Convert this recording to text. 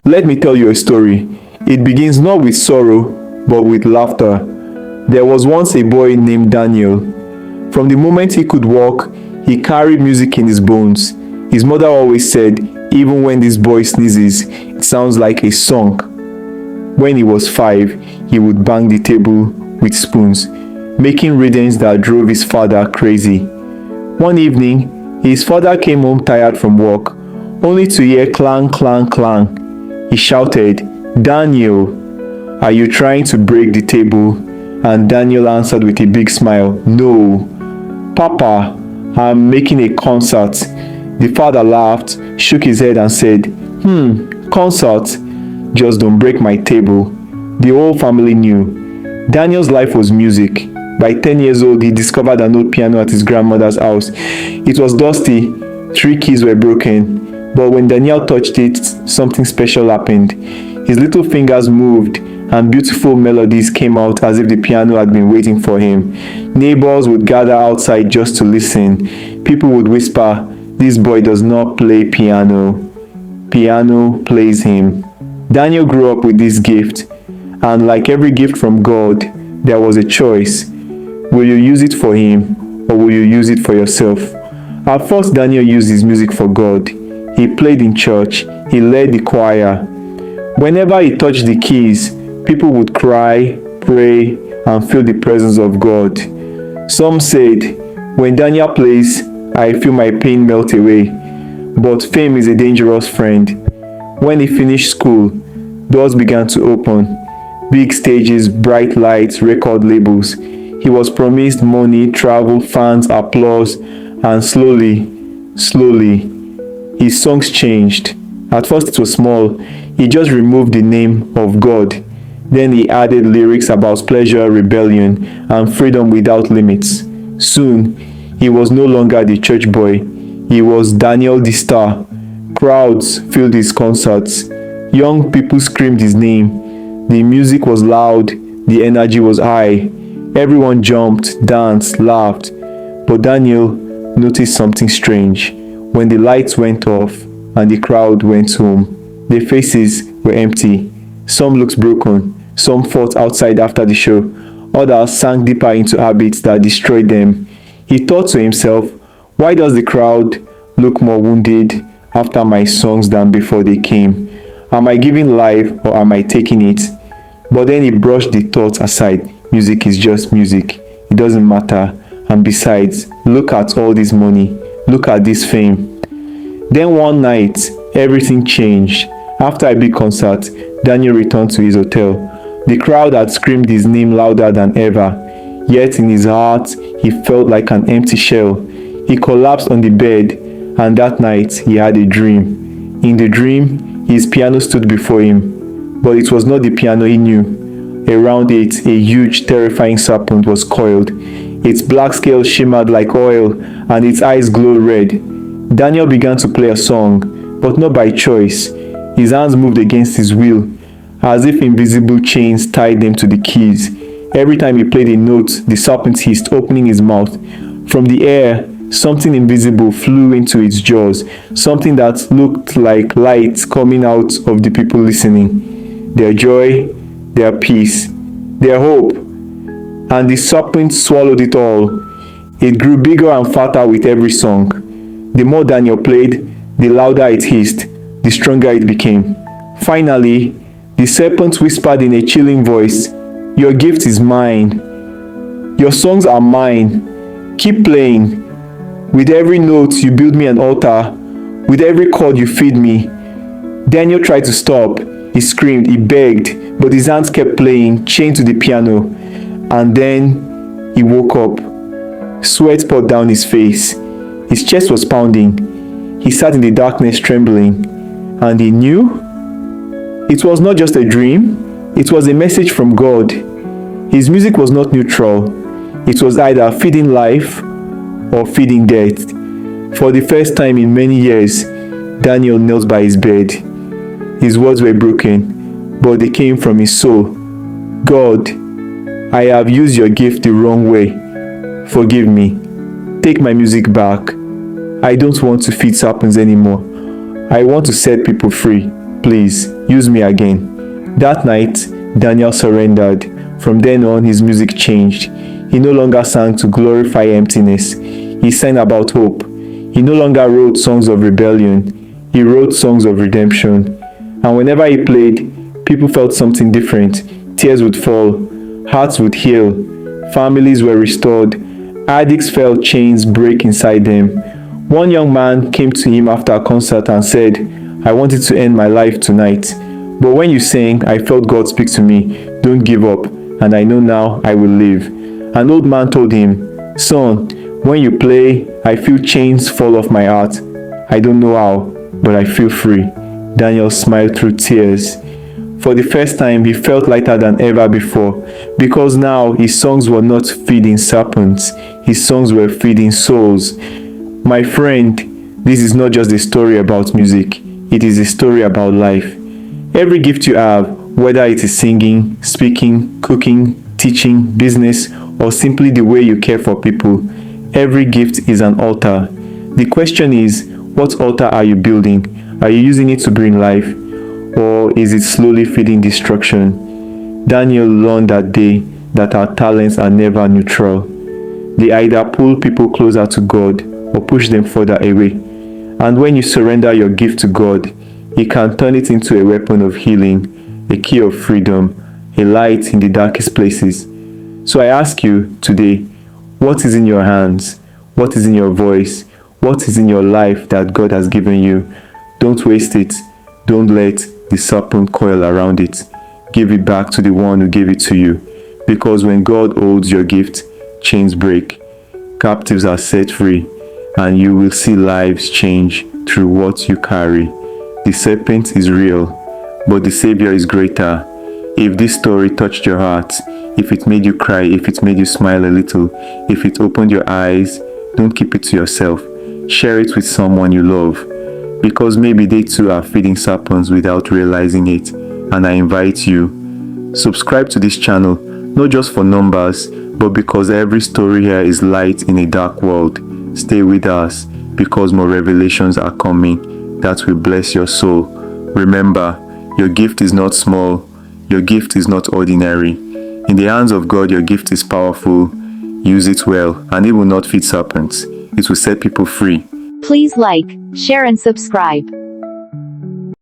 Let me tell you a story. It begins not with sorrow, but with laughter. There was once a boy named Daniel. From the moment he could walk, he carried music in his bones. His mother always said, even when this boy sneezes, it sounds like a song. When he was 5, he would bang the table with spoons, making rhythms that drove his father crazy. One evening, his father came home tired from work, only to hear clang, clang, clang. He shouted, "Daniel, are you trying to break the table?" And Daniel answered with a big smile, "No, Papa, I'm making a concert." The father laughed, shook his head and said, Concert? Just don't break my table." The whole family knew. Daniel's life was music. By 10 years old, he discovered an old piano at his grandmother's house. It was dusty, 3 keys were broken, but when Daniel touched it, something special happened. His little fingers moved, and beautiful melodies came out as if the piano had been waiting for him. Neighbors would gather outside just to listen. People would whisper, "This boy does not play piano. Piano plays him." Daniel grew up with this gift, and like every gift from God, there was a choice. Will you use it for him, or will you use it for yourself? At first, Daniel used his music for God. He played in church. He led the choir. Whenever he touched the keys, people would cry, pray, and feel the presence of God. Some said, "When Daniel plays, I feel my pain melt away." But fame is a dangerous friend. When he finished school, doors began to open. Big stages, bright lights, record labels. He was promised money, travel, fans, applause, and slowly, his songs changed. At first it was small. He just removed the name of God. Then he added lyrics about pleasure, rebellion, and freedom without limits. Soon, he was no longer the church boy. He was Daniel the star. Crowds filled his concerts. Young people screamed his name. The music was loud. The energy was high. Everyone jumped, danced, laughed. But Daniel noticed something strange. When the lights went off and the crowd went home, their faces were empty. Some looked broken. Some fought outside after the show. Others sank deeper into habits that destroyed them. He thought to himself, why does the crowd look more wounded after my songs than before they came? Am I giving life or am I taking it? But then he brushed the thought aside. Music is just music. It doesn't matter. And besides, look at all this money. Look at this fame. Then one night, everything changed. After a big concert, Daniel returned to his hotel. The crowd had screamed his name louder than ever. Yet in his heart, he felt like an empty shell. He collapsed on the bed, and that night he had a dream. In the dream, his piano stood before him. But it was not the piano he knew. Around it, a huge, terrifying serpent was coiled. Its black scales shimmered like oil, and its eyes glowed red. Daniel began to play a song, but not by choice. His hands moved against his will, as if invisible chains tied them to the keys. Every time he played a note, the serpent hissed, opening his mouth. From the air, something invisible flew into its jaws, something that looked like light coming out of the people listening. Their joy, their peace, their hope. And the serpent swallowed it all. It grew bigger and fatter with every song. The more Daniel played, the louder it hissed, the stronger it became. Finally, the serpent whispered in a chilling voice, "Your gift is mine. Your songs are mine. Keep playing. With every note, you build me an altar. With every chord, you feed me." Daniel tried to stop. He screamed, he begged, but his hands kept playing, chained to the piano. And then he woke up. Sweat poured down his face. His chest was pounding. He sat in the darkness trembling. And he knew it was not just a dream. It was a message from God. His music was not neutral. It was either feeding life or feeding death. For the first time in many years, Daniel knelt by his bed. His words were broken, but they came from his soul. "God, I have used your gift the wrong way. Forgive me. Take my music back. I don't want to feed serpents anymore. I want to set people free." please, use me again." That night, Daniel surrendered. From then on, his music changed. He no longer sang to glorify emptiness. He sang about hope. He no longer wrote songs of rebellion. He wrote songs of redemption. And whenever he played, people felt something different. Tears would fall, hearts would heal, families were restored, addicts felt chains break inside them. One young man came to him after a concert and said, "I wanted to end my life tonight. But when you sang, I felt God speak to me, 'Don't give up, and I know now I will live.'" An old man told him, "Son, when you play, I feel chains fall off my heart. I don't know how, but I feel free." Daniel smiled through tears. For the first time, he felt lighter than ever before, because now his songs were not feeding serpents, his songs were feeding souls. My friend, this is not just a story about music, it is a story about life. Every gift you have, whether it is singing, speaking, cooking, teaching, business, or simply the way you care for people, every gift is an altar. The question is, what altar are you building? Are you using it to bring life, or is it slowly feeding destruction? Daniel learned that day that our talents are never neutral. They either pull people closer to God or push them further away. And when you surrender your gift to God, He can turn it into a weapon of healing, a key of freedom, a light in the darkest places. So I ask you today, what is in your hands? What is in your voice? What is in your life that God has given you? Don't waste it. Don't let the serpent coil around it. Give it back to the one who gave it to you. Because when God holds your gift, chains break, captives are set free, and you will see lives change through what you carry. The serpent is real, but the Savior is greater. If this story touched your heart, if it made you cry, if it made you smile a little, if it opened your eyes, don't keep it to yourself. Share it with someone you love, because maybe they too are feeding serpents without realizing it. And I invite you, subscribe to this channel, not just for numbers, but because every story here is light in a dark world. Stay with us, because more revelations are coming that will bless your soul. Remember, your gift is not small, your gift is not ordinary. In the hands of God, your gift is powerful. Use it well, and it will not feed serpents. It will set people free. Please like, share and subscribe.